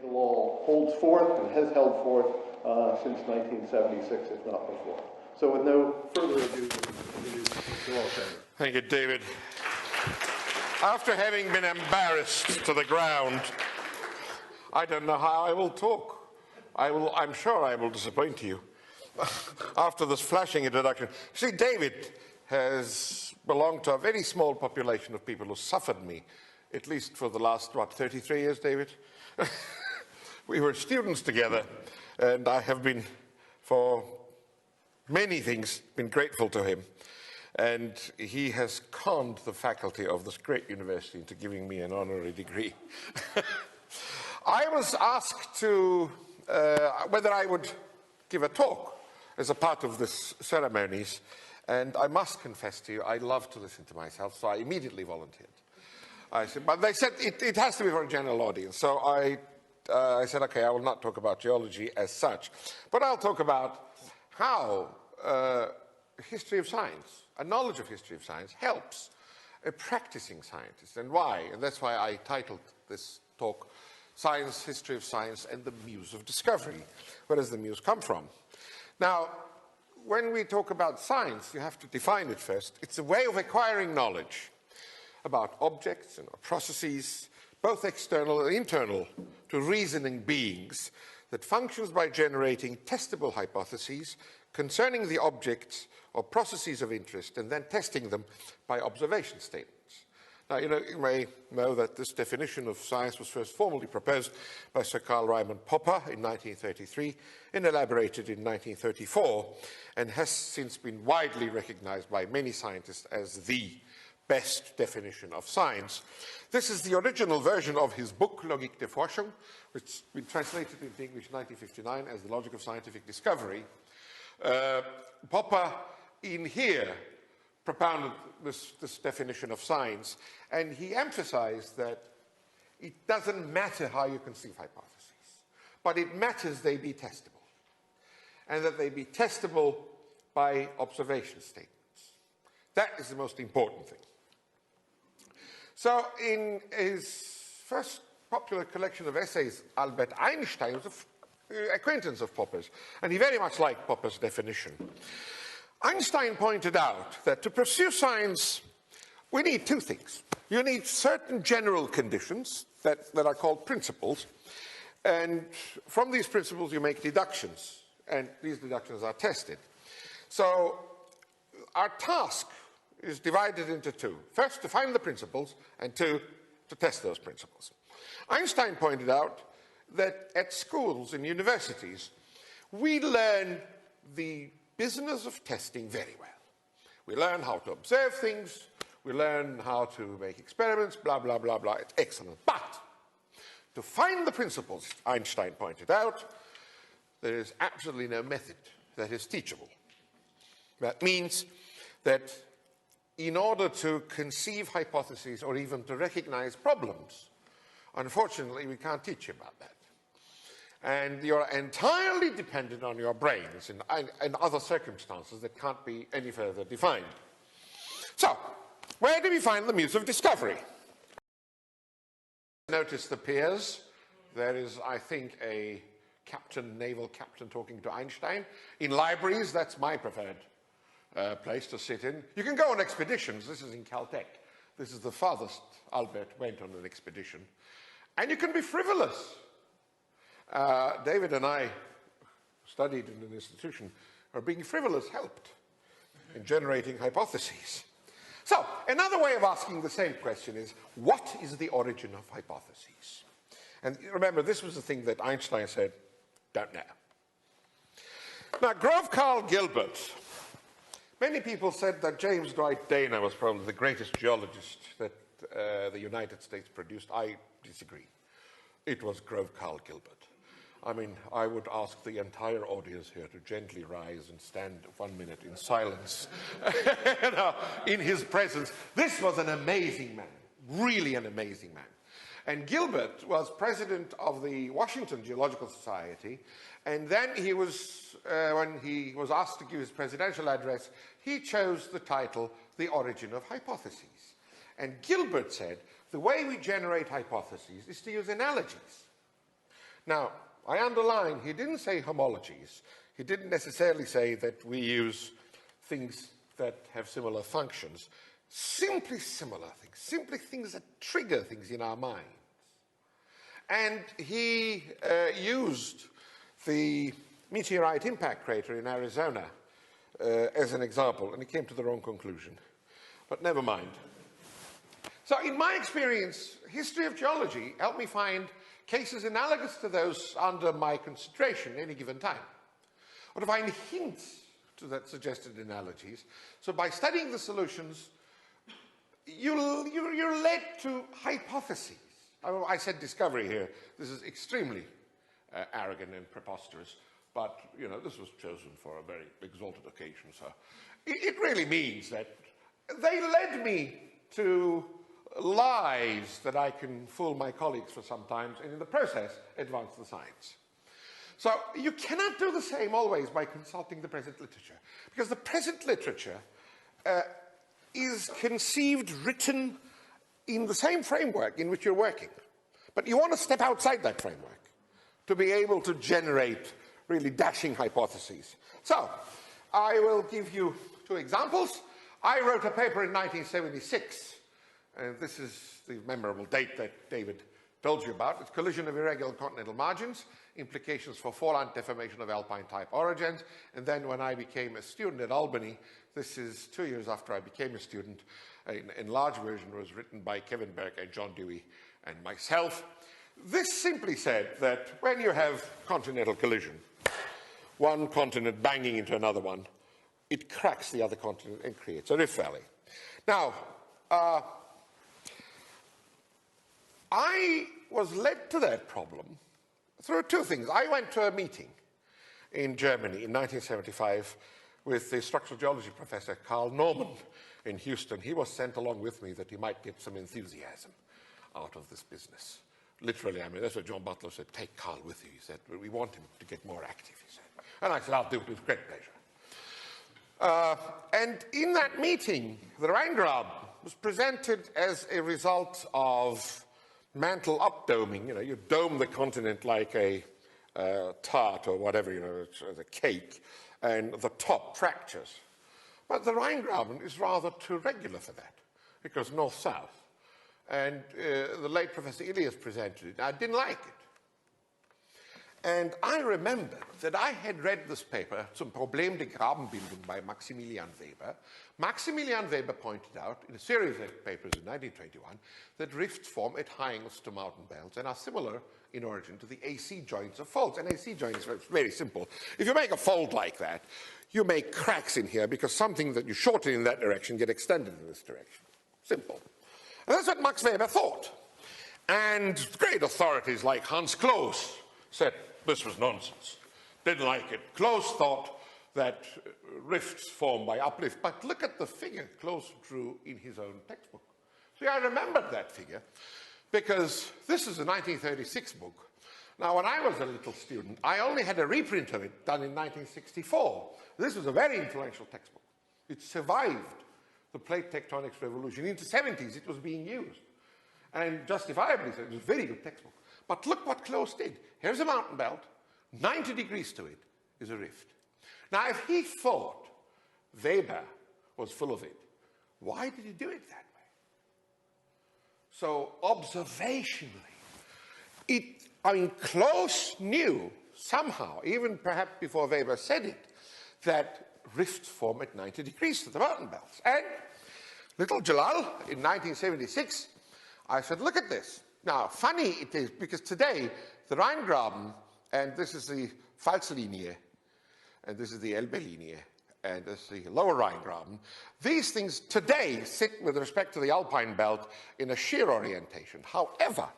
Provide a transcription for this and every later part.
Celal holds forth and has held forth since 1976, if not before. So with no further ado, Celal Şengör. Thank you, David. After having been embarrassed to the ground, I don't know how I will talk. I'm sure I will disappoint you after this flashing introduction. See, David has belonged to a very small population of people who suffered me, at least for the last, 33 years, David? We were students together, and I have been, for many things, been grateful to him. And he has conned the faculty of this great university into giving me an honorary degree. I was asked to whether I would give a talk as a part of this ceremonies, and I must confess to you, I love to listen to myself, so I immediately volunteered. I said, but they said it has to be for a general audience, so I said, okay, I will not talk about geology as such, but I'll talk about how history of science, a knowledge of history of science, helps a practicing scientist, and why. And that's why I titled this talk, Science, History of Science, and the Muse of Discovery. Where does the muse come from? Now, when we talk about science, you have to define it first. It's a way of acquiring knowledge about objects and processes, both external and internal, to reasoning beings, that functions by generating testable hypotheses concerning the objects or processes of interest, and then testing them by observation statements. Now, you may know that this definition of science was first formally proposed by Sir Karl Raimund Popper in 1933 and elaborated in 1934, and has since been widely recognized by many scientists as the best definition of science. This is the original version of his book, Logik der Forschung, which has been translated into English in 1959 as The Logic of Scientific Discovery. Popper, in here, propounded this definition of science, and he emphasized that it doesn't matter how you conceive hypotheses, but it matters they be testable, and that they be testable by observation statements. That is the most important thing. So in his first popular collection of essays, Albert Einstein was an acquaintance of Popper's, and he very much liked Popper's definition. Einstein pointed out that to pursue science, we need two things. You need certain general conditions that are called principles, and from these principles you make deductions, and these deductions are tested. So our task is divided into two. First, to find the principles, and two, to test those principles. Einstein pointed out that at schools and universities, we learn the business of testing very well. We learn how to observe things, we learn how to make experiments, blah, blah, blah, blah. It's excellent. But to find the principles, Einstein pointed out, there is absolutely no method that is teachable. That means that in order to conceive hypotheses or even to recognize problems, unfortunately, we can't teach you about that. And you're entirely dependent on your brains in other circumstances that can't be any further defined. So, where do we find the muse of discovery? Notice the peers. There is, I think, a naval captain talking to Einstein. In libraries, that's my preferred place to sit in. You can go on expeditions. This is in Caltech. This is the farthest Albert went on an expedition. And you can be frivolous. David and I studied in an institution where being frivolous helped in generating hypotheses. So, another way of asking the same question is, what is the origin of hypotheses? And remember, this was the thing that Einstein said, don't know. Now, Grove Carl Gilbert, many people said that James Dwight Dana was probably the greatest geologist that the United States produced. I disagree. It was Grove Carl Gilbert. I mean, I would ask the entire audience here to gently rise and stand 1 minute in silence in his presence. This was an amazing man, really an amazing man. And Gilbert was president of the Washington Geological Society, and then he was, when he was asked to give his presidential address, he chose the title, The Origin of Hypotheses. And Gilbert said, the way we generate hypotheses is to use analogies. Now, I underline, he didn't say homologies. He didn't necessarily say that we use things that have similar functions. Simply similar things, simply things that trigger things in our minds. And he used the meteorite impact crater in Arizona as an example, and he came to the wrong conclusion. But never mind. So in my experience, history of geology helped me find cases analogous to those under my consideration at any given time, or to find hints to that suggested analogies. So by studying the solutions, you're led to hypotheses. I said discovery here. This is extremely arrogant and preposterous, but you know, this was chosen for a very exalted occasion. So it really means that they led me to lies that I can fool my colleagues for sometimes, and in the process advance the science. So you cannot do the same always by consulting the present literature, because the present literature is conceived, written in the same framework in which you're working. But you want to step outside that framework to be able to generate really dashing hypotheses. So I will give you two examples. I wrote a paper in 1976, and this is the memorable date that David told you about. It's collision of irregular continental margins, implications for foreland deformation of alpine-type origins. And then when I became a student at Albany, this is 2 years after I became a student, an enlarged version was written by Kevin Berg and John Dewey and myself. This simply said that when you have continental collision, one continent banging into another one, it cracks the other continent and creates a rift valley. Now, I was led to that problem through two things. I went to a meeting in Germany in 1975 with the structural geology professor Carl Norman in Houston. He was sent along with me that he might get some enthusiasm out of this business. Literally, I mean, that's what John Butler said, take Carl with you. He said, we want him to get more active, he said. And I said, I'll do it with great pleasure. And in that meeting, the Rheingrab was presented as a result of mantle updoming. You know, you dome the continent like a tart or whatever, you know, it's a cake, and the top fractures. But the Rheingraben is rather too regular for that. It goes north-south. And the late Professor Ilias presented it. I didn't like it. And I remembered that I had read this paper, Zum Problem der Grabenbildung by Maximilian Weber. Maximilian Weber pointed out in a series of papers in 1921 that rifts form at high angles to mountain belts and are similar in origin to the AC joints of faults. An AC joint is very simple. If you make a fold like that, you make cracks in here because something that you shorten in that direction get extended in this direction. Simple. And that's what Max Weber thought. And great authorities like Hans Cloos said this was nonsense. Didn't like it. Cloos thought that rifts form by uplift. But look at the figure Cloos drew in his own textbook. See, I remembered that figure because this is a 1936 book. Now, when I was a little student, I only had a reprint of it done in 1964. This was a very influential textbook. It survived the plate tectonics revolution. In the 70s, it was being used. And justifiably so, it was a very good textbook. But look what Cloos did. Here's a mountain belt, 90 degrees to it is a rift. Now, if he thought Weber was full of it, why did he do it that way? So, observationally, Cloos knew somehow, even perhaps before Weber said it, that rifts form at 90 degrees to the mountain belts. And little Celal, in 1976, I said, look at this. Now, funny it is, because today, the Rheingraben, and this is the Pfalzlinie, and this is the Elbe-Linie, and this is the lower Rheingraben, these things today sit with respect to the Alpine belt in a shear orientation. However,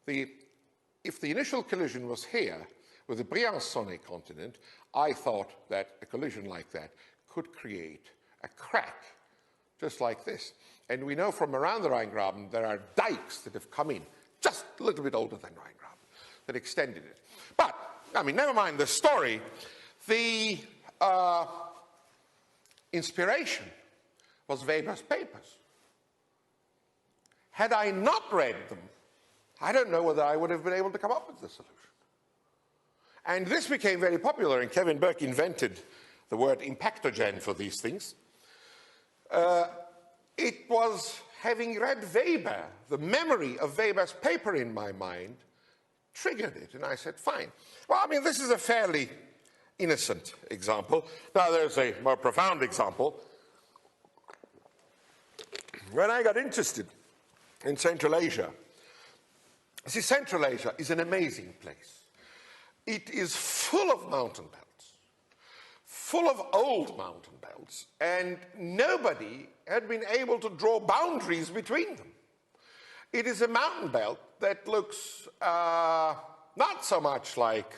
if the initial collision was here with the Briançonnet continent, I thought that a collision like that could create a crack, just like this. And we know from around the Rheingraben there are dikes that have come in, just a little bit older than Rheingraben, that extended it. But, I mean, never mind the story. The inspiration was Weber's papers. Had I not read them, I don't know whether I would have been able to come up with the solution. And this became very popular, and Kevin Burke invented the word impactogen for these things. It was having read Weber, the memory of Weber's paper in my mind triggered it, and I said, fine. Well, I mean, this is a fairly innocent example. Now, there's a more profound example. When I got interested in Central Asia, see, Central Asia is an amazing place. It is full of mountain belts, full of old mountain belts, and nobody had been able to draw boundaries between them. It is a mountain belt that looks not so much like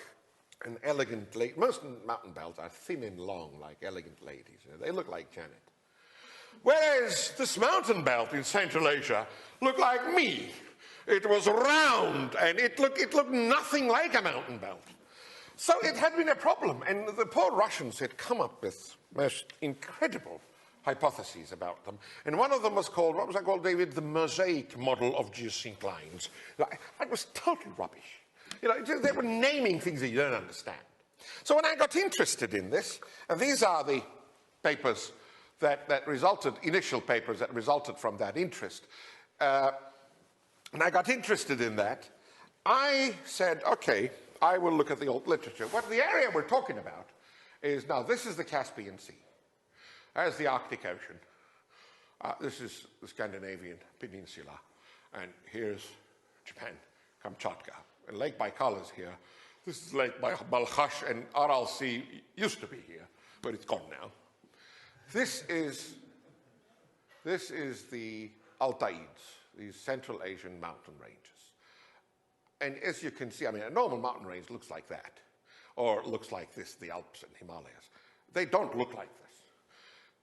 an elegant lady. Most mountain belts are thin and long, like elegant ladies. You know, they look like Janet. Whereas this mountain belt in Central Asia looked like me. It was round, and it looked nothing like a mountain belt. So it had been a problem, and the poor Russians had come up with most incredible hypotheses about them. And one of them was called, what was that called, David? The mosaic model of geosynclines. That was total rubbish. You know, they were naming things that you don't understand. So when I got interested in this, and these are the papers that resulted, initial papers that resulted from that interest, and I got interested in that, I said, okay, I will look at the old literature. What the area we're talking about is, now this is the Caspian Sea. There's the Arctic Ocean. This is the Scandinavian Peninsula. And here's Japan, Kamchatka. And Lake Baikal is here. This is Lake Balkhash, and Aral Sea used to be here, but it's gone now. This is the Altaids, these Central Asian mountain ranges. And as you can see, I mean, a normal mountain range looks like that, or looks like this, the Alps and Himalayas. They don't look like this.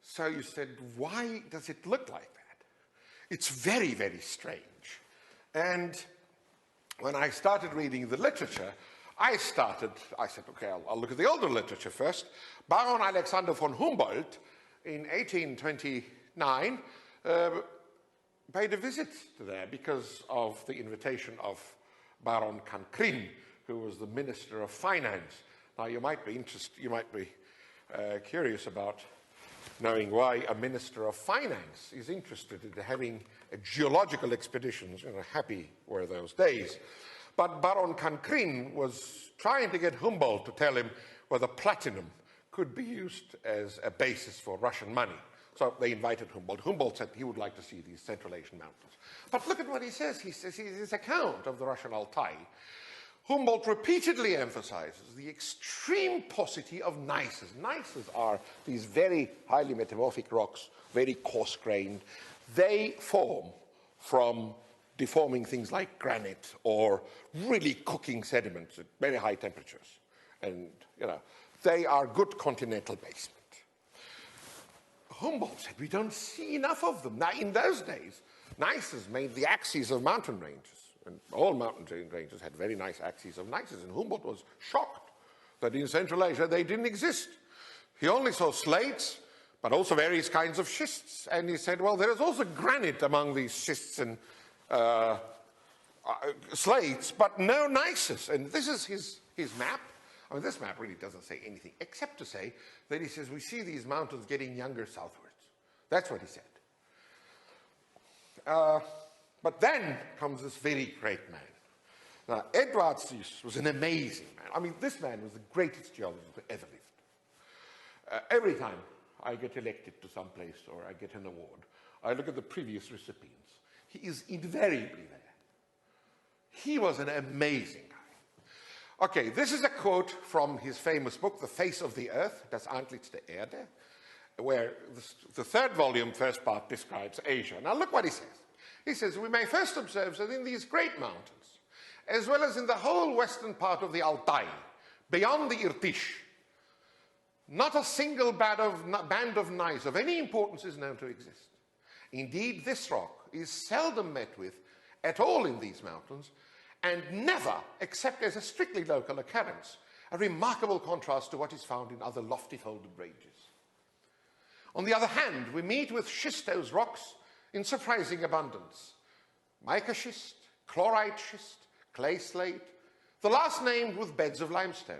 So you said, why does it look like that? It's very, very strange. And when I started reading the literature, I said, okay, I'll look at the older literature first. Baron Alexander von Humboldt, in 1829, paid a visit to there because of the invitation of Baron Cancrin, who was the Minister of Finance. Now, you might be curious about knowing why a Minister of Finance is interested in having geological expeditions. You know, happy were those days. But Baron Cancrin was trying to get Humboldt to tell him whether platinum could be used as a basis for Russian money. So they invited Humboldt. Humboldt said he would like to see these Central Asian mountains. But look at what he says. He says, his account of the Russian Altai, Humboldt repeatedly emphasizes the extreme paucity of gneisses. Gneisses are these very highly metamorphic rocks, very coarse-grained. They form from deforming things like granite or really cooking sediments at very high temperatures. And, you know, they are good continental basement. Humboldt said, we don't see enough of them. Now, in those days, gneisses made the axes of mountain ranges. And all mountain ranges had very nice axes of gneisses. And Humboldt was shocked that in Central Asia they didn't exist. He only saw slates, but also various kinds of schists. And he said, well, there is also granite among these schists and slates, but no gneisses. And this is his map. I mean, this map really doesn't say anything, except to say that he says, we see these mountains getting younger southwards. That's what he said. But then comes this very great man. Now, Edward Suess was an amazing man. I mean, this man was the greatest geologist who ever lived. Every time I get elected to some place or I get an award, I look at the previous recipients. He is invariably there. He was an amazing guy. Okay, this is a quote from his famous book, The Face of the Earth, Das Antlitz der Erde, where the third volume, first part, describes Asia. Now look what he says. He says, we may first observe that in these great mountains, as well as in the whole western part of the Altai, beyond the Irtish, not a single band of gneiss of any importance is known to exist. Indeed, this rock is seldom met with at all in these mountains, and never, except as a strictly local occurrence, a remarkable contrast to what is found in other lofty folded ranges. On the other hand, we meet with schistose rocks in surprising abundance. Mica schist, chlorite schist, clay slate, The last named with beds of limestone,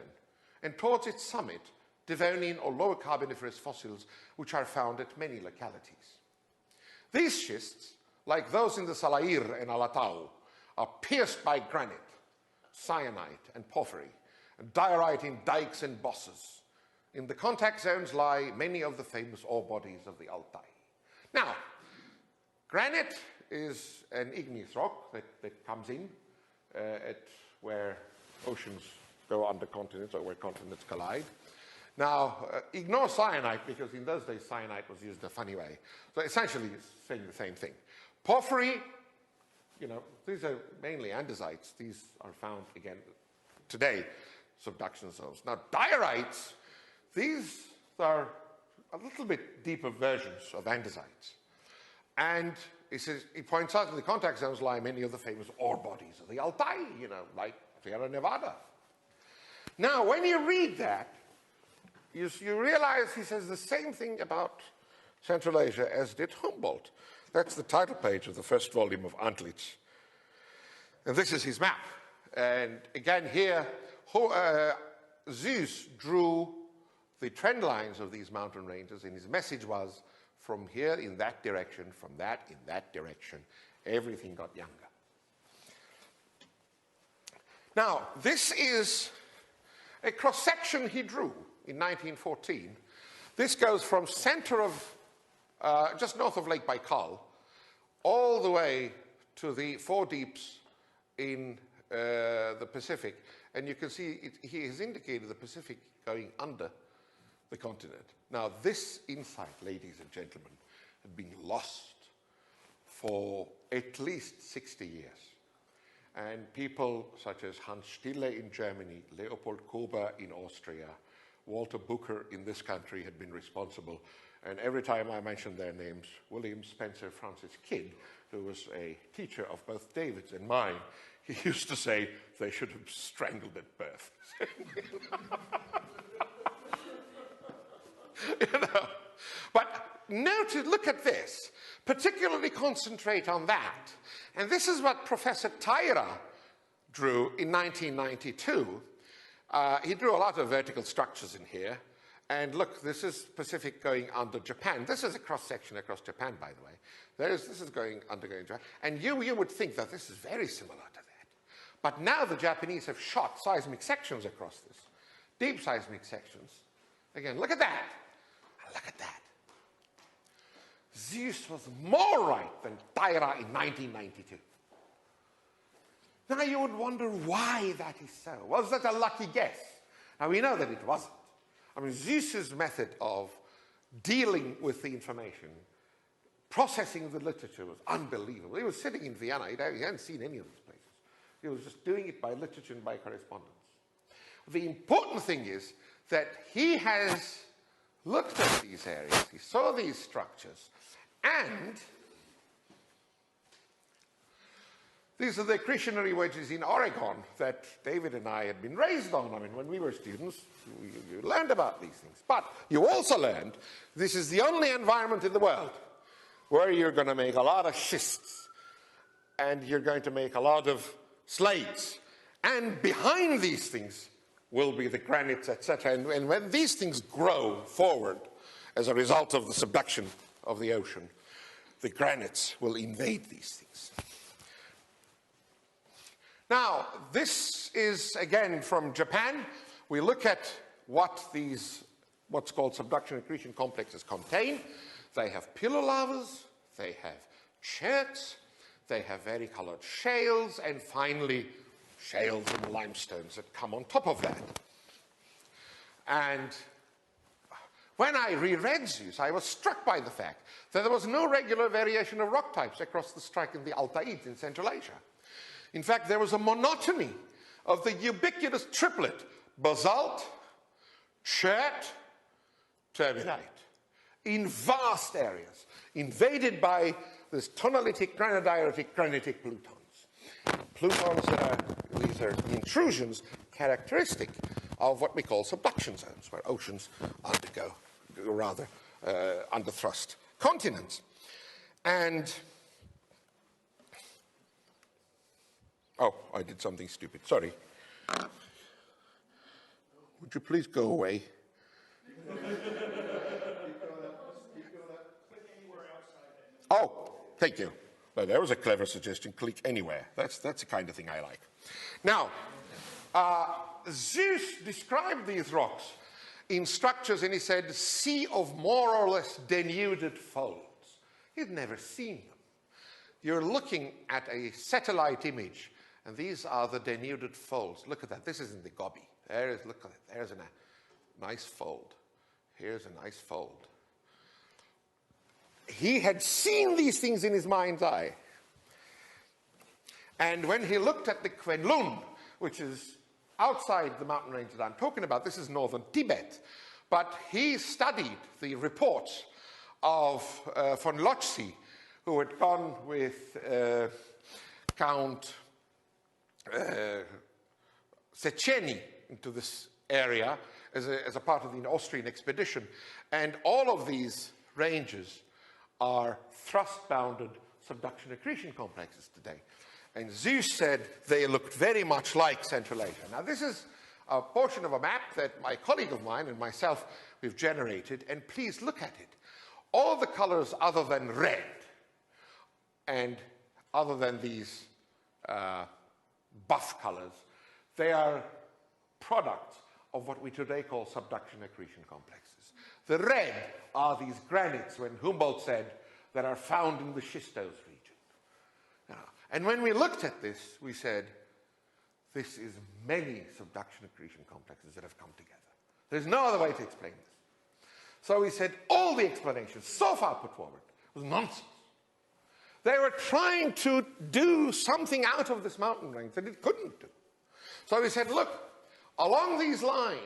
and towards its summit, Devonian or lower Carboniferous fossils which are found at many localities. These schists, like those in the Salair and Alatau, are pierced by granite, syenite and porphyry, and diorite in dikes and bosses. In the contact zones lie many of the famous ore bodies of the Altai. Now, granite is an igneous rock that comes in at where oceans go under continents or where continents collide. Now, ignore cyanite, because in those days cyanite was used in a funny way. So essentially it's saying the same thing. Porphyry, you know, these are mainly andesites. These are found, again, today, subduction zones. Now, diorites, these are a little bit deeper versions of andesites. And it points out that the contact zones lie many of the famous ore bodies of the Altai, you know, like Sierra Nevada. Now, when you read that, you realize he says the same thing about Central Asia as did Humboldt. That's the title page of the first volume of Antlitz. And this is his map. And again here, Zeus drew the trend lines of these mountain ranges, and his message was, from here in that direction, from that in that direction, everything got younger. Now, this is a cross-section he drew in 1914. This goes from center of, just north of Lake Baikal, all the way to the four deeps in the Pacific. And you can see he has indicated the Pacific going under the continent. Now, this insight, ladies and gentlemen, had been lost for at least 60 years. And people such as Hans Stille in Germany, Leopold Kober in Austria, Walter Booker in this country had been responsible. And every time I mention their names, William Spencer Francis Kidd, who was a teacher of both David's and mine, he used to say they should have strangled at birth. You know? But note, look at this, particularly concentrate on that. And this is what Professor Taira drew in 1992. He drew a lot of vertical structures in here. And look, this is Pacific going under Japan. This is a cross-section across Japan, by the way. This is undergoing Japan. And you would think that this is very similar to that. But now the Japanese have shot seismic sections across this, deep seismic sections. Again, look at that. Look at that. Zeus was more right than Taira in 1992. Now you would wonder why that is so. Was that a lucky guess? Now we know that it wasn't. I mean, Zeus's method of dealing with the information, processing the literature was unbelievable. He was sitting in Vienna. He hadn't seen any of these places. He was just doing it by literature and by correspondence. The important thing is that he has looked at these areas, he saw these structures, and these are the accretionary wedges in Oregon that David and I had been raised on. I mean, when we were students, you learned about these things. But you also learned this is the only environment in the world where you're going to make a lot of schists, and you're going to make a lot of slates. And behind these things will be the granites, etc. And when these things grow forward as a result of the subduction of the ocean, the granites will invade these things. Now, this is, again, from Japan. We look at what these, what's called subduction accretion complexes contain. They have pillar lavas, they have cherts, they have varicolored shales, and finally, shales and limestones that come on top of that. And when I reread Zeus, I was struck by the fact that there was no regular variation of rock types across the strike in the Altaids in Central Asia. In fact, there was a monotony of the ubiquitous triplet, basalt, chert, turbidite, in vast areas, invaded by this tonalitic, granodioritic, granitic plutons. Plutons these are intrusions characteristic of what we call subduction zones, where oceans undergo, rather, underthrust continents. And, oh, I did something stupid, sorry. Would you please go away? Oh, thank you. Well, that was a clever suggestion. Click anywhere. That's the kind of thing I like. Now, Zeus described these rocks in structures, and he said, sea of more or less denuded folds. He'd never seen them. You're looking at a satellite image, and these are the denuded folds. Look at that. This isn't the Gobi. Look at it. There's a nice fold. Here's a nice fold. He had seen these things in his mind's eye. And when he looked at the Kwenlun, which is outside the mountain range that I'm talking about, this is northern Tibet, but he studied the reports of von Lotzi, who had gone with Count Szechenyi into this area as a part of the Austrian expedition. And all of these ranges are thrust-bounded subduction accretion complexes today. And Zeus said they looked very much like Central Asia. Now, this is a portion of a map that my colleague of mine and myself, we've generated, and please look at it. All the colors other than red, and other than these buff colors, they are products of what we today call subduction accretion complexes. The red are these granites, when Humboldt said, that are found in the schistose region. Now, and when we looked at this, we said, this is many subduction accretion complexes that have come together. There's no other way to explain this. So we said all the explanations so far put forward was nonsense. They were trying to do something out of this mountain range that it couldn't do. So we said, look, along these lines,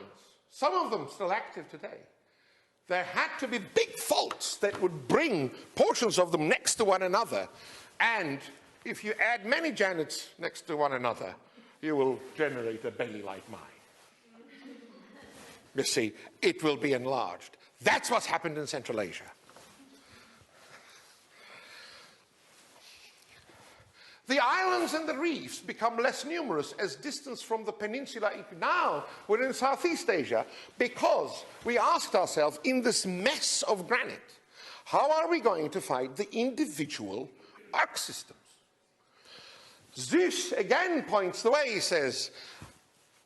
some of them still active today, there had to be big faults that would bring portions of them next to one another. And if you add many janets next to one another, you will generate a belly like mine. You see, it will be enlarged. That's what's happened in Central Asia. The islands and the reefs become less numerous as distance from the peninsula. Now we're in Southeast Asia because we asked ourselves, in this mess of granite, how are we going to find the individual arc systems? Zeus again points the way. He says,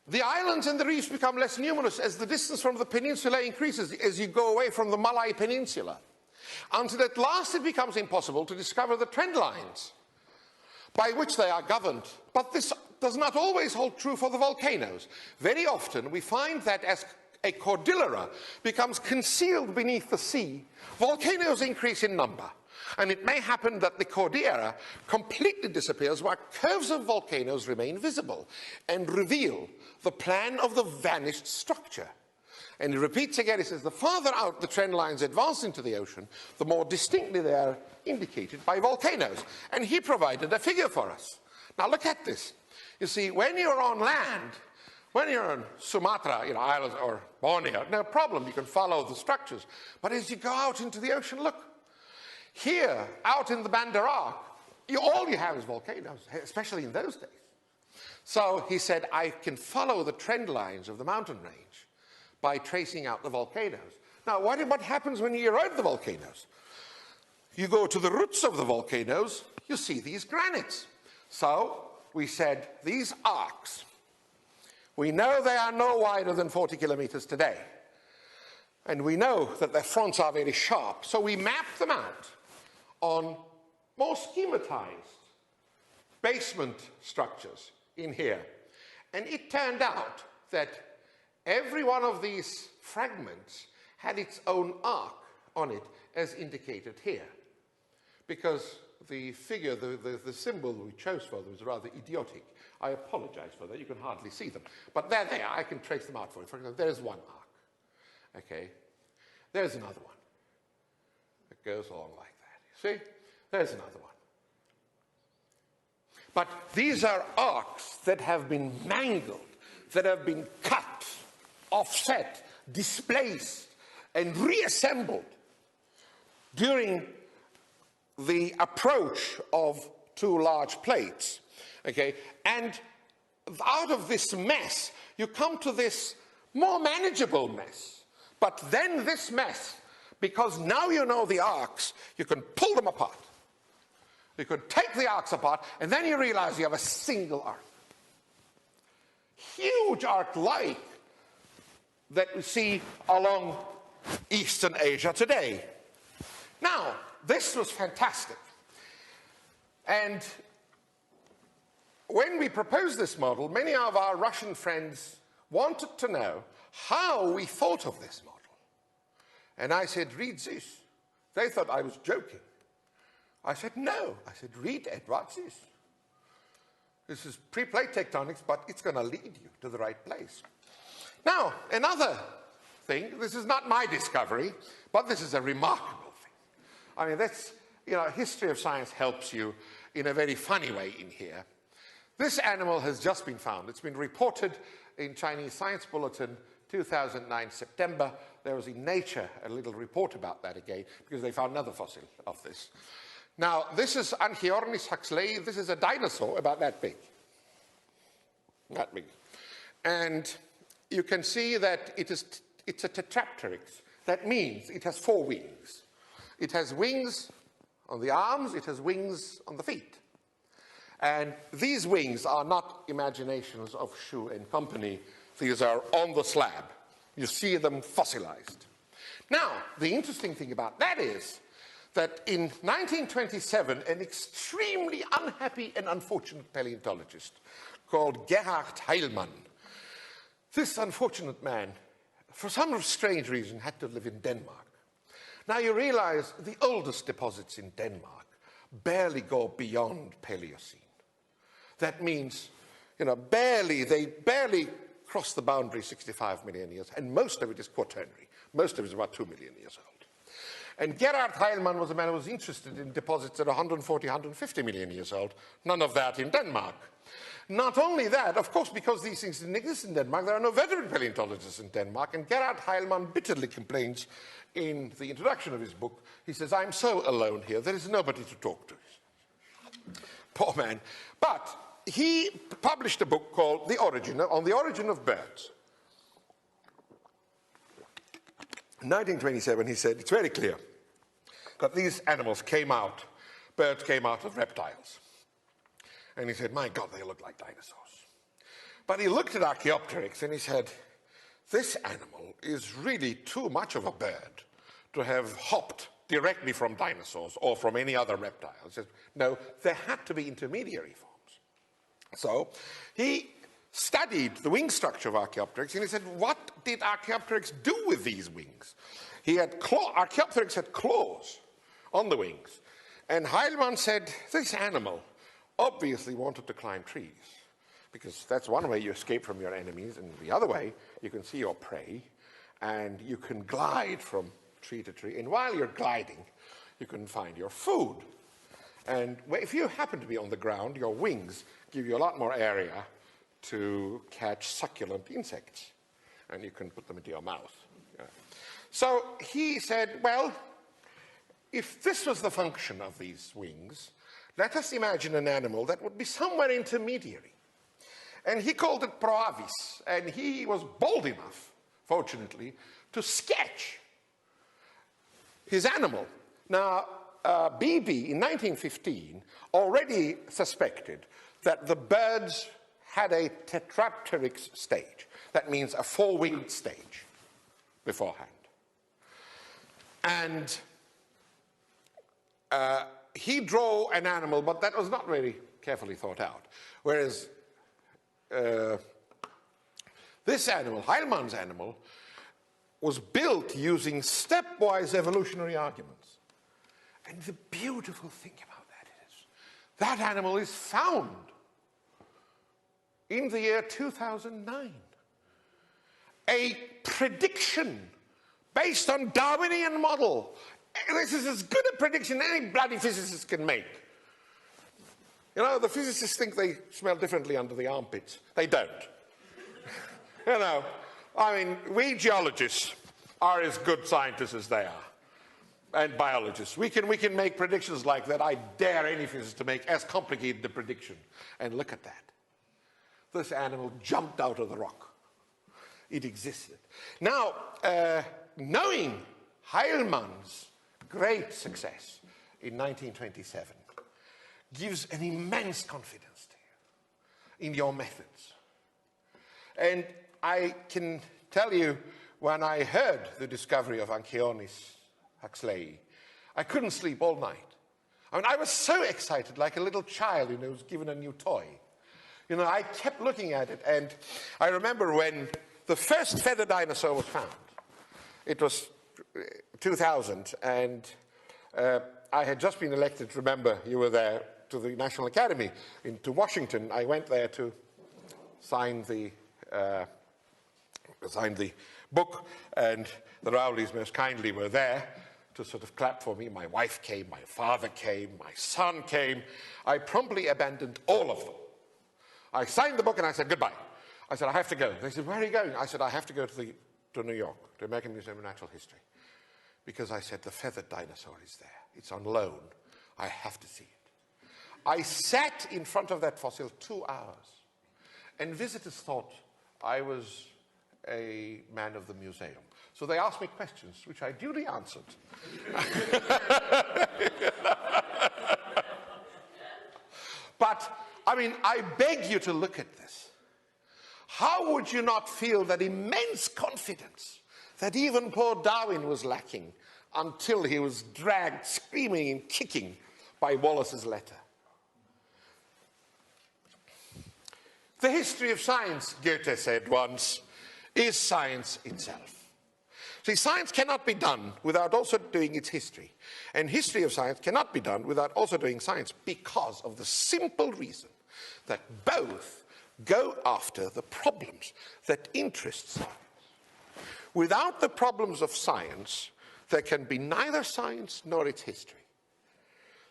the islands and the reefs become less numerous as the distance from the peninsula increases as you go away from the Malay Peninsula, until at last it becomes impossible to discover the trend lines by which they are governed. But this does not always hold true for the volcanoes. Very often we find that as a cordillera becomes concealed beneath the sea, volcanoes increase in number. And it may happen that the cordillera completely disappears while curves of volcanoes remain visible and reveal the plan of the vanished structure. And he repeats again, he says, the farther out the trend lines advance into the ocean, the more distinctly they are indicated by volcanoes. And he provided a figure for us. Now look at this. You see, when you're on land, when you're on Sumatra, islands, or Borneo, no problem, you can follow the structures. But as you go out into the ocean, look, here, out in the Banda Arc, all you have is volcanoes, especially in those days. So he said, I can follow the trend lines of the mountain range by tracing out the volcanoes. Now, what happens when you erode the volcanoes? You go to the roots of the volcanoes, you see these granites. So we said, these arcs, we know they are no wider than 40 kilometers today. And we know that their fronts are very sharp. So we mapped them out on more schematized basement structures in here. And it turned out that every one of these fragments had its own arc on it, as indicated here. Because the figure, the symbol we chose for them was rather idiotic. I apologize for that. You can hardly see them. But there they are. I can trace them out for you. For example, there's one arc. Okay? There's another one. It goes along like that. You see? There's another one. But these are arcs that have been mangled, that have been cut, offset, displaced, and reassembled during the approach of two large plates. Okay? And out of this mess, you come to this more manageable mess. But then this mess, because now you know the arcs, you can pull them apart. You could take the arcs apart, and then you realize you have a single arc. Huge arc like that we see along Eastern Asia today. Now, this was fantastic. And when we proposed this model, many of our Russian friends wanted to know how we thought of this model. And I said, read this. They thought I was joking. I said, no. I said, read Edward this. This is pre-plate tectonics, but it's going to lead you to the right place. Now, another thing, this is not my discovery, but this is a remarkable thing. I mean, that's, you know, history of science helps you in a very funny way in here. This animal has just been found. It's been reported in Chinese Science Bulletin 2009 September. There was in Nature a little report about that again, because they found another fossil of this. Now, this is Anchiornis huxleyi. This is a dinosaur about that big. That big. And you can see that it's a tetrapteryx. That means it has 4 wings. It has wings on the arms, it has wings on the feet. And these wings are not imaginations of Shu and company. These are on the slab. You see them fossilized. Now, the interesting thing about that is that in 1927, an extremely unhappy and unfortunate paleontologist called Gerhard Heilmann, this unfortunate man, for some strange reason, had to live in Denmark. Now you realize the oldest deposits in Denmark barely go beyond Paleocene. That means, you know, they barely cross the boundary 65 million years, and most of it is quaternary. Most of it is about 2 million years old. And Gerhard Heilmann was a man who was interested in deposits that are 140, 150 million years old. None of that in Denmark. Not only that, of course, because these things didn't exist in Denmark, there are no veteran paleontologists in Denmark, and Gerhard Heilmann bitterly complains in the introduction of his book. He says, I'm so alone here, there is nobody to talk to. Poor man. But he published a book called On the Origin of Birds. In 1927, he said, it's very clear that these animals birds came out of reptiles. And he said, my God, they look like dinosaurs. But he looked at Archaeopteryx and he said, this animal is really too much of a bird to have hopped directly from dinosaurs or from any other reptile. He said, no, there had to be intermediary forms. So he studied the wing structure of Archaeopteryx and he said, what did Archaeopteryx do with these wings? Archaeopteryx had claws on the wings. And Heilmann said, this animal obviously wanted to climb trees, because that's one way you escape from your enemies, and the other way, you can see your prey, and you can glide from tree to tree, and while you're gliding, you can find your food. And if you happen to be on the ground, your wings give you a lot more area to catch succulent insects, and you can put them into your mouth. Yeah. So he said, well, if this was the function of these wings, let us imagine an animal that would be somewhere intermediary. And he called it Proavis, and he was bold enough, fortunately, to sketch his animal. Now, Beebe, in 1915, already suspected that the birds had a tetrapteryx stage. That means a 4-winged stage beforehand. And he drew an animal, but that was not very carefully thought out. Whereas this animal, Heilmann's animal, was built using stepwise evolutionary arguments. And the beautiful thing about that is, that animal is found in the year 2009. A prediction based on Darwinian model. This is as good a prediction any bloody physicist can make. You know, the physicists think they smell differently under the armpits. They don't. You know, I mean, we geologists are as good scientists as they are. And biologists. We can make predictions like that. I dare any physicist to make as complicated a prediction. And look at that. this animal jumped out of the rock. It existed. Now, knowing Heilmann's great success in 1927 gives an immense confidence to you in your methods. And I can tell you, when I heard the discovery of Anchionis huxleyi, I couldn't sleep all night. I mean, I was so excited, like a little child, who's given a new toy. I kept looking at it, and I remember when the first feather dinosaur was found. It was 2000, and I had just been elected, remember, you were there, to the National Academy, to Washington. I went there to sign the book, and the Rowleys most kindly were there to sort of clap for me. My wife came, my father came, my son came. I promptly abandoned all of them. I signed the book and I said, goodbye. I said, I have to go. They said, where are you going? I said, I have to go to New York, to American Museum of Natural History. Because I said, the feathered dinosaur is there. It's on loan. I have to see it. I sat in front of that fossil 2 hours. And visitors thought I was a man of the museum. So they asked me questions, which I duly answered. But, I mean, I beg you to look at this. How would you not feel that immense confidence that even poor Darwin was lacking until he was dragged screaming and kicking by Wallace's letter? The history of science, Goethe said once, is science itself. See, science cannot be done without also doing its history. And history of science cannot be done without also doing science, because of the simple reason that both go after the problems that interest science. Without the problems of science, there can be neither science nor its history.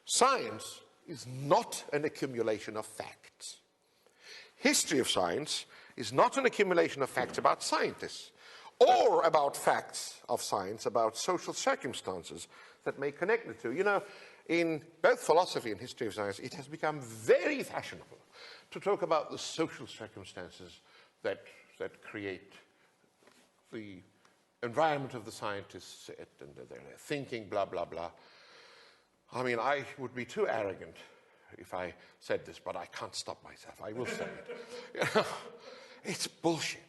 Science is not an accumulation of facts. History of science is not an accumulation of facts about scientists, or about facts of science about social circumstances that may connect the two. You know, in both philosophy and history of science, it has become very fashionable to talk about the social circumstances that create the environment of the scientists and their thinking, blah, blah, blah. I mean, I would be too arrogant if I said this, but I can't stop myself. I will say it. It's bullshit.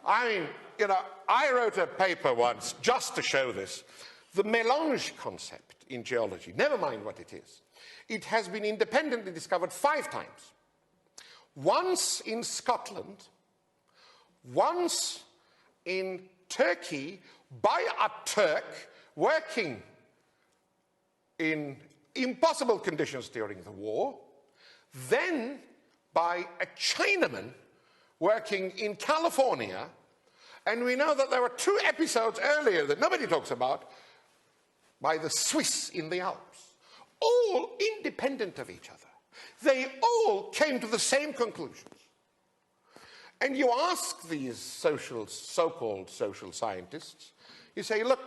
I mean, I wrote a paper once just to show this. The melange concept in geology, never mind what it is, it has been independently discovered 5 times. Once in Scotland, once in Turkey by a Turk working in impossible conditions during the war, then by a Chinaman working in California, and we know that there were 2 episodes earlier that nobody talks about by the Swiss in the Alps, all independent of each other. They all came to the same conclusions. And you ask these so-called social scientists, you say, look,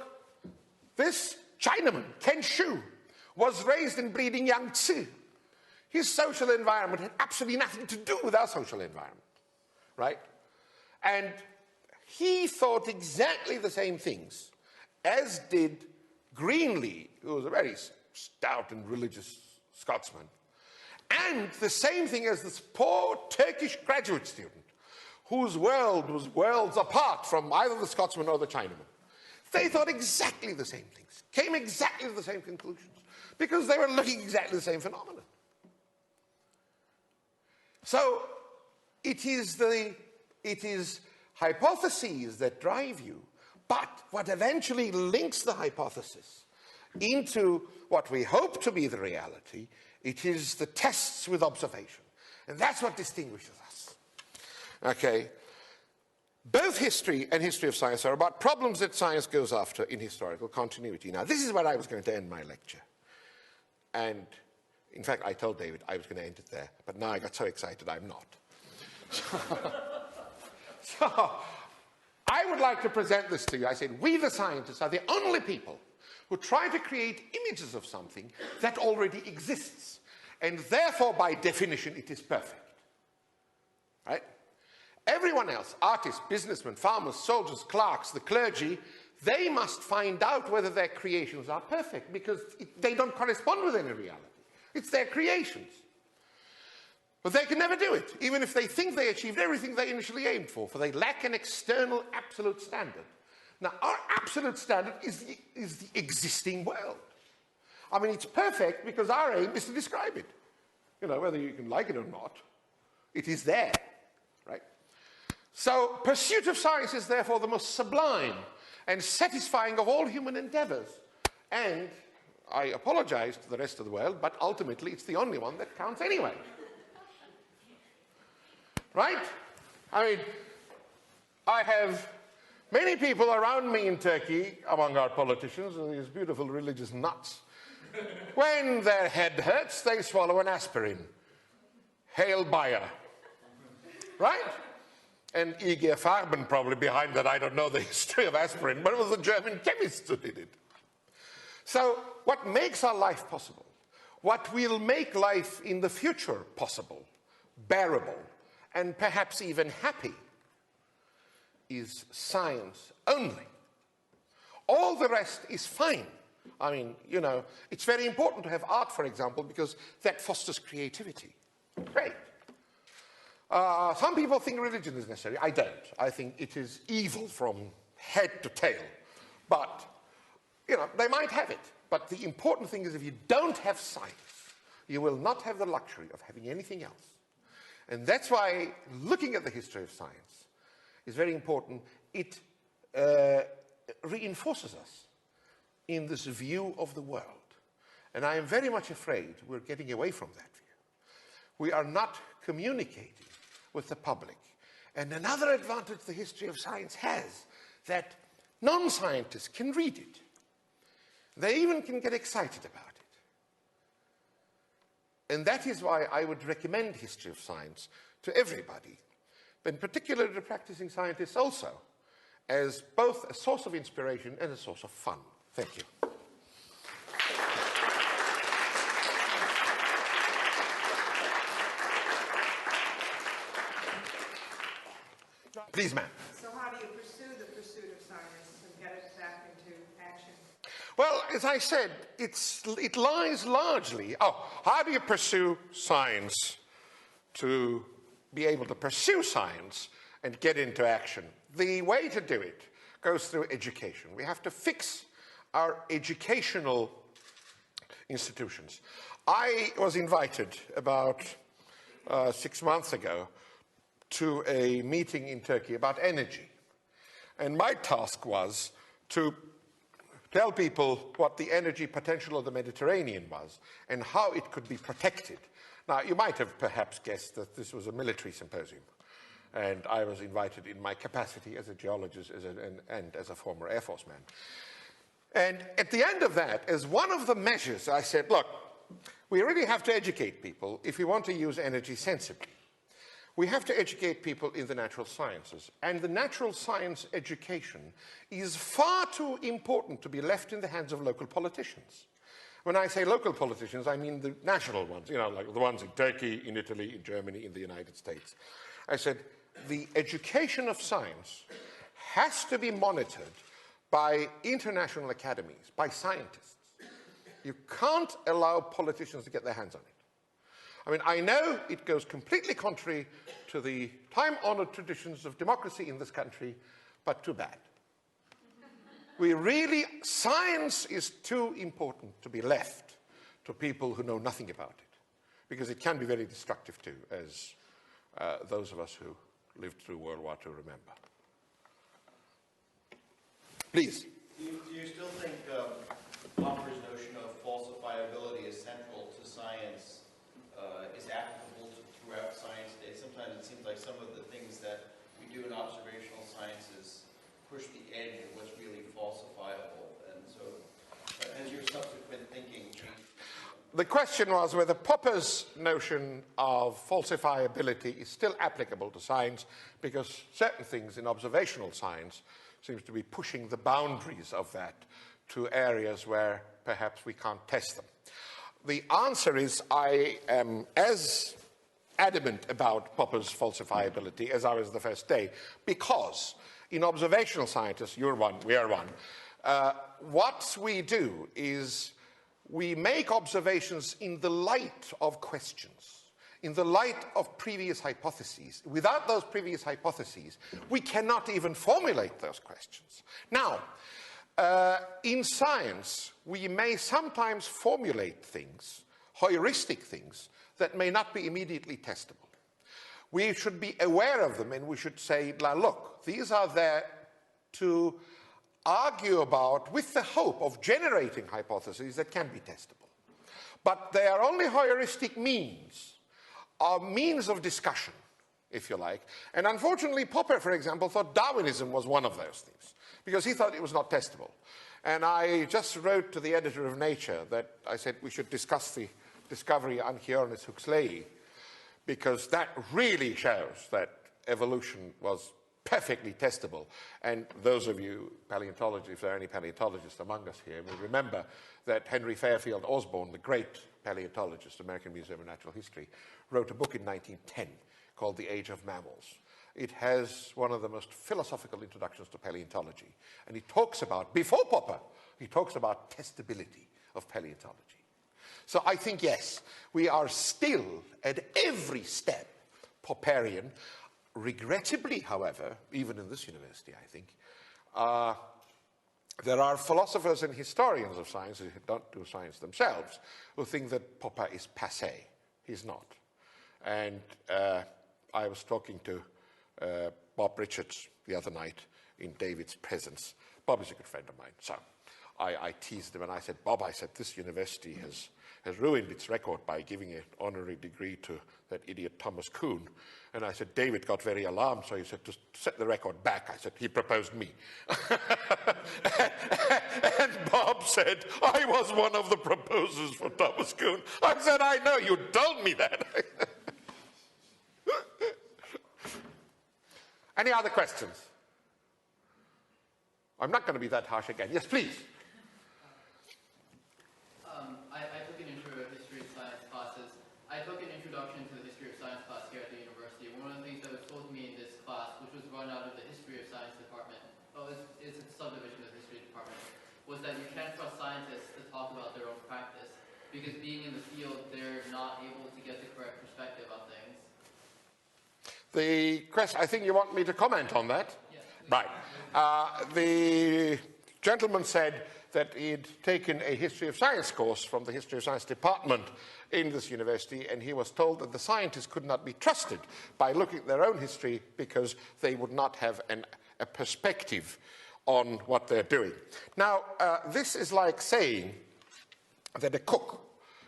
this Chinaman, Ken Shu, was raised in breeding Yangtze. His social environment had absolutely nothing to do with our social environment, right? And he thought exactly the same things as did Greenlee, who was a very stout and religious Scotsman, and the same thing as this poor Turkish graduate student whose world was worlds apart from either the Scotsman or the Chinaman. They thought exactly the same things, came exactly to the same conclusions, because they were looking at exactly the same phenomenon. So it is hypotheses that drive you, but what eventually links the hypothesis into what we hope to be the reality, it is the tests with observation. And that's what distinguishes us. Okay? Both history and history of science are about problems that science goes after in historical continuity. Now, this is where I was going to end my lecture. And, in fact, I told David I was going to end it there, but now I got so excited I'm not. So, I would like to present this to you. I said, we the scientists are the only people who try to create images of something that already exists. And therefore, by definition, it is perfect. right? Everyone else, artists, businessmen, farmers, soldiers, clerks, the clergy, they must find out whether their creations are perfect because they don't correspond with any reality. It's their creations. But they can never do it, even if they think they achieved everything they initially aimed for they lack an external absolute standard. Now, our absolute standard is the existing world. I mean, it's perfect because our aim is to describe it. You know, whether you can like it or not, it is there, right? So, pursuit of science is therefore the most sublime and satisfying of all human endeavors. And I apologize to the rest of the world, but ultimately it's the only one that counts anyway. Right? I mean, I have many people around me in Turkey, among our politicians, these beautiful religious nuts. When their head hurts, they swallow an aspirin. Hail Bayer. Right? And IG Farben probably behind that. I don't know the history of aspirin, but it was a German chemist who did it. So what makes our life possible, what will make life in the future possible, bearable, and perhaps even happy, is science only. All the rest is fine. I mean, you know, it's very important to have art, for example, because that fosters creativity. Great. Some people think religion is necessary. I don't. I think it is evil from head to tail. But, you know, they might have it. But the important thing is if you don't have science, you will not have the luxury of having anything else. And that's why looking at the history of science is very important. It reinforces us in this view of the world. And I am very much afraid we're getting away from that view. We are not communicating with the public. And another advantage the history of science has, that non-scientists can read it. They even can get excited about it. And that is why I would recommend history of science to everybody, but particularly to practicing scientists also, as both a source of inspiration and a source of fun. Thank you. Please, ma'am. So how do you pursue the pursuit of science and get it back into action? Well, as I said, it lies largely... how do you pursue science to be able to pursue science and get into action? The way to do it goes through education. We have to fix our educational institutions. I was invited about 6 months ago to a meeting in Turkey about energy. And my task was to tell people what the energy potential of the Mediterranean was and how it could be protected. Now, you might have perhaps guessed that this was a military symposium. And I was invited in my capacity as a geologist and as a former Air Force man. And at the end of that, as one of the measures, I said, look, we really have to educate people if we want to use energy sensibly. We have to educate people in the natural sciences. And the natural science education is far too important to be left in the hands of local politicians. When I say local politicians, I mean the national ones, you know, like the ones in Turkey, in Italy, in Germany, in the United States. I said, the education of science has to be monitored by international academies, by scientists. You can't allow politicians to get their hands on it. I mean, I know it goes completely contrary to the time-honored traditions of democracy in this country, but too bad. Science is too important to be left to people who know nothing about it, because it can be very destructive too, as those of us who lived through World War II remember. Please. Do you still think Popper's notion of falsifiability is central to science is applicable throughout science today? Sometimes it seems like some of the things that we do in observational sciences push the edge of what's really falsifiable. And so has your subsequent thinking changed? The question was whether Popper's notion of falsifiability is still applicable to science, because certain things in observational science seems to be pushing the boundaries of that to areas where perhaps we can't test them. The answer is I am as adamant about Popper's falsifiability, as I was the first day, because in observational scientists, you're one, we are one, what we do is we make observations in the light of questions, in the light of previous hypotheses. Without those previous hypotheses, we cannot even formulate those questions. Now, in science, we may sometimes formulate things, heuristic things, that may not be immediately testable. We should be aware of them, and we should say, now look, these are there to argue about with the hope of generating hypotheses that can be testable. But they are only heuristic means, or means of discussion, if you like. And unfortunately, Popper, for example, thought Darwinism was one of those things, because he thought it was not testable. And I just wrote to the editor of Nature that I said we should discuss the discovery Anchiornis huxleyi, because that really shows that evolution was perfectly testable. And those of you paleontologists, if there are any paleontologists among us here, will remember that Henry Fairfield Osborn, the great paleontologist, American Museum of Natural History, wrote a book in 1910 called The Age of Mammals. It has one of the most philosophical introductions to paleontology. And he talks about, before Popper, he talks about testability of paleontology. So I think, yes, we are still at every step Popperian. Regrettably, however, even in this university, I think, there are philosophers and historians of science who don't do science themselves who think that Popper is passé. He's not. And I was talking to Bob Richards the other night in David's presence. Bob is a good friend of mine. So I teased him and I said, Bob, I said, this university has ruined its record by giving an honorary degree to that idiot Thomas Kuhn. And I said, David got very alarmed, so he said, to set the record back, I said, he proposed me. And Bob said, I was one of the proposers for Thomas Kuhn. I said, I know, you told me that. Any other questions? I'm not going to be that harsh again. Yes, please. I took an intro to history of science classes. I took an introduction to the history of science class here at the university. One of the things that was told to me in this class, which was run out of the history of science department, it's a subdivision of the history department, was that you can't trust scientists to talk about their own practice, because being in the field, they're not able to get the correct perspective on things. The question, I think you want me to comment on that? Yes, right. The gentleman said that he'd taken a history of science course from the history of science department in this university, and he was told that the scientists could not be trusted by looking at their own history because they would not have a perspective on what they're doing. Now, this is like saying that a cook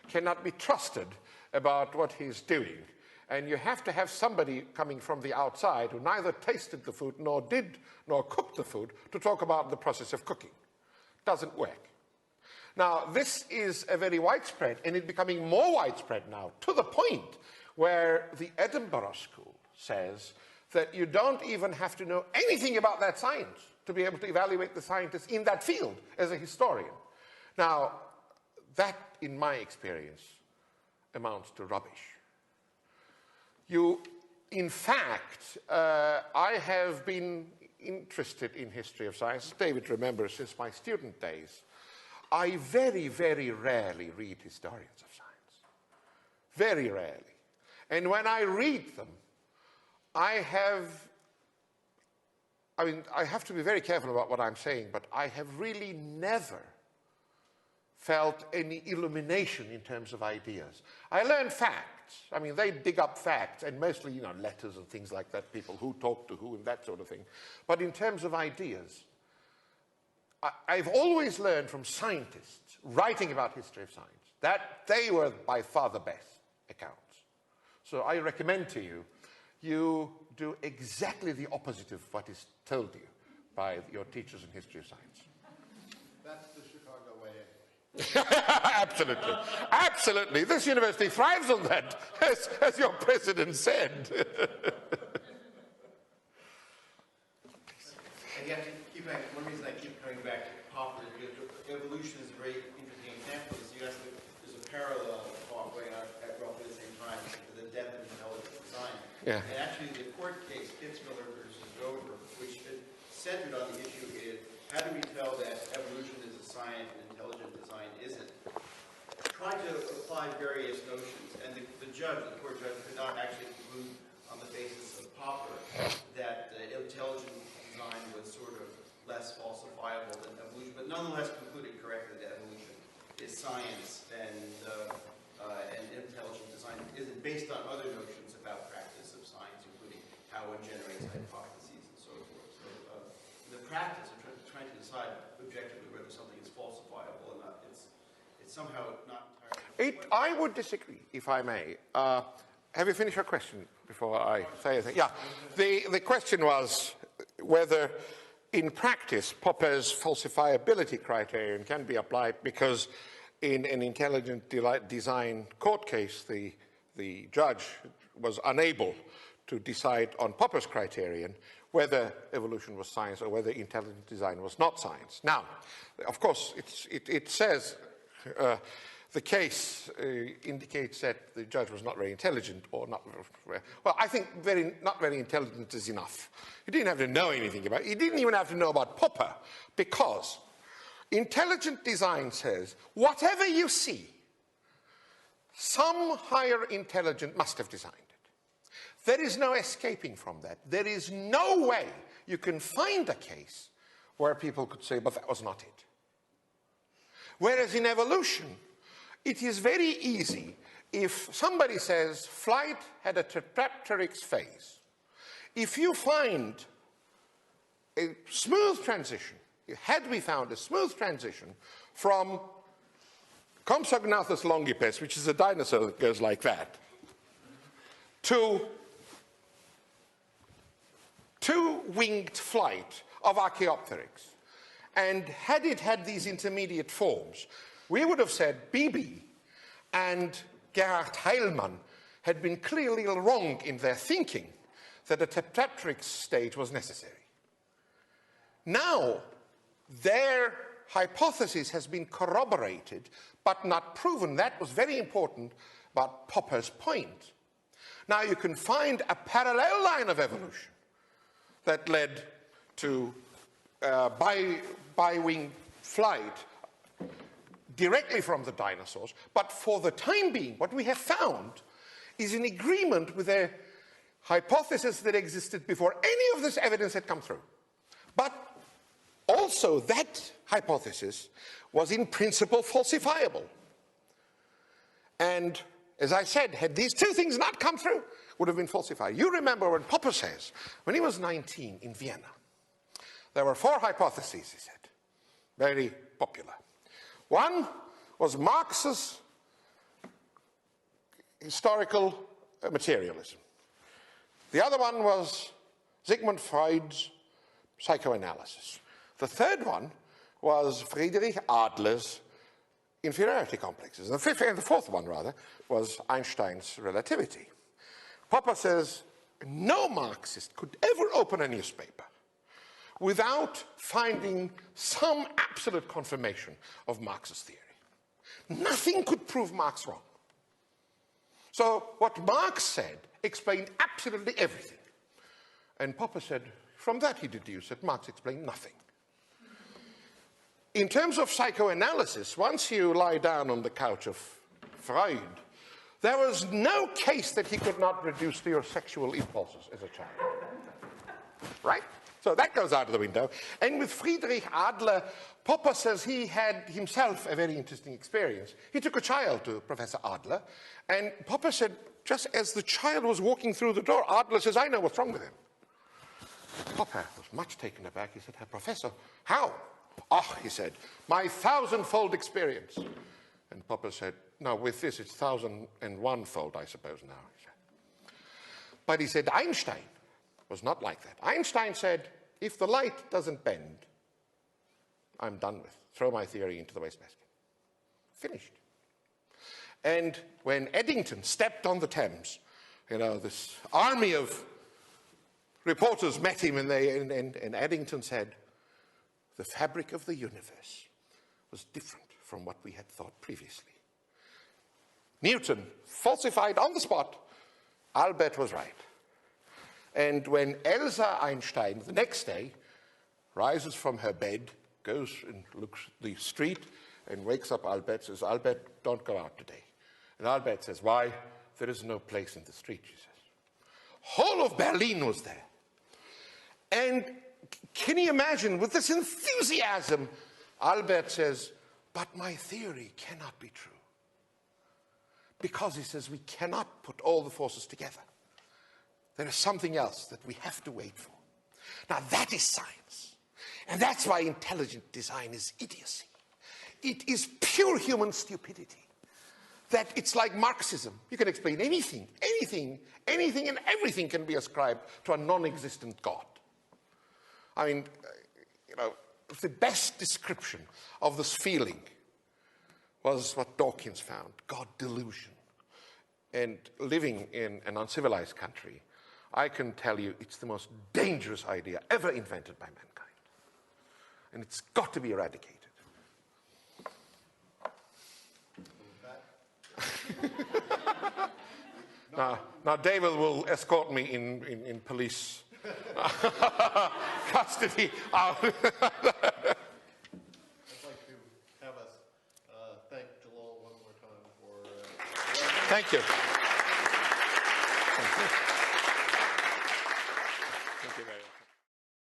cannot be trusted about what he's doing. And you have to have somebody coming from the outside who neither tasted the food nor cooked the food to talk about the process of cooking. Doesn't work. Now, this is a very widespread, and it's becoming more widespread now, to the point where the Edinburgh School says that you don't even have to know anything about that science to be able to evaluate the scientists in that field as a historian. Now, that, in my experience, amounts to rubbish. In fact, I have been interested in history of science. David remembers since my student days. I very, very rarely read historians of science. Very rarely. And when I read them, I have to be very careful about what I'm saying, but I have really never felt any illumination in terms of ideas. I learned facts. I mean, they dig up facts, and mostly, you know, letters and things like that, people who talk to who and that sort of thing. But in terms of ideas, I've always learned from scientists writing about history of science that they were by far the best accounts. So I recommend to you, you do exactly the opposite of what is told you by your teachers in history of science. That's the Chicago way anyway. Absolutely. Absolutely. This university thrives on that, as your president said. And you have to keep back, one reason I keep coming back to Popper is because evolution is a very interesting example. So you guess there's a parallel talk going on at roughly the same time, the death of intelligence. Yeah. And actually, the court case, Kitzmiller versus Dover, which centered on the issue is, how do we tell that evolution is a science and intelligent design isn't? Tried to apply various notions, and the court judge, could not actually conclude on the basis of Popper that intelligent design was sort of less falsifiable than evolution, but nonetheless concluded correctly that evolution is science and intelligent design isn't, based on other notions about practice of science, including how one generates hypotheses and so forth. So the practice of trying to decide objectively whether something is falsifiable or not, it's somehow not entirely. I would disagree, if I may. Have you finished your question before I say anything? Yeah. The question was whether, in practice, Popper's falsifiability criterion can be applied, because in an intelligent design court case, the judge was unable to decide on Popper's criterion whether evolution was science or whether intelligent design was not science. Now, of course, it says the case indicates that the judge was not very intelligent, or not, well, I think not very intelligent is enough. He didn't have to know anything about it. He didn't even have to know about Popper, because intelligent design says, whatever you see, some higher intelligent must have designed it. There is no escaping from that. There is no way you can find a case where people could say, but that was not it. Whereas in evolution, it is very easy. If somebody says flight had a tetrapteryx phase, if you find a smooth transition, had we found a smooth transition from Compsognathus longipes, which is a dinosaur that goes like that, to two-winged flight of Archaeopteryx, and had it had these intermediate forms, we would have said Beebe and Gerhard Heilmann had been clearly wrong in their thinking that a tetrapteryx stage was necessary. Now, their hypothesis has been corroborated, but not proven. That was very important about Popper's point. Now, you can find a parallel line of evolution that led to bi-wing flight directly from the dinosaurs, but for the time being, what we have found is in agreement with a hypothesis that existed before any of this evidence had come through. But also, that hypothesis was in principle falsifiable. And as I said, had these two things not come through, would have been falsified. You remember what Popper says, when he was 19 in Vienna, there were 4 hypotheses, he said, very popular. One was Marx's historical materialism. The other one was Sigmund Freud's psychoanalysis. The third one was Friedrich Adler's inferiority complexes. And the fourth one, rather, was Einstein's relativity. Popper says no Marxist could ever open a newspaper without finding some absolute confirmation of Marx's theory. Nothing could prove Marx wrong. So what Marx said explained absolutely everything. And Popper said, from that he deduced that Marx explained nothing. In terms of psychoanalysis, once you lie down on the couch of Freud, there was no case that he could not reduce to your sexual impulses as a child. Right? So that goes out of the window. And with Friedrich Adler, Popper says he had himself a very interesting experience. He took a child to Professor Adler, and Popper said, just as the child was walking through the door, Adler says, I know what's wrong with him. Popper was much taken aback. He said, Herr Professor, how? Oh, he said, my 1,000-fold experience. And Popper said, no, with this it's 1,001-fold, I suppose now. He said. But he said Einstein was not like that. Einstein said, if the light doesn't bend, I'm done with. Throw my theory into the wastebasket. Finished. And when Eddington stepped on the Thames, you know, this army of reporters met him, and Eddington said, the fabric of the universe was different from what we had thought previously. Newton falsified on the spot. Albert was right. And when Elsa Einstein, the next day, rises from her bed, goes and looks at the street, and wakes up Albert, says, Albert, don't go out today. And Albert says, why? There is no place in the street, she says. Whole of Berlin was there. And can you imagine, with this enthusiasm, Albert says, but my theory cannot be true. Because he says we cannot put all the forces together. There is something else that we have to wait for. Now that is science. And that's why intelligent design is idiocy. It is pure human stupidity. That it's like Marxism. You can explain anything, anything, anything and everything can be ascribed to a non-existent God. I mean, you know, the best description of this feeling was what Dawkins found, God delusion. And living in an uncivilized country, I can tell you it's the most dangerous idea ever invented by mankind. And it's got to be eradicated. Now David will escort me in police custody. I'd like to have us thank Celal one more time for... Thank you. Thank you.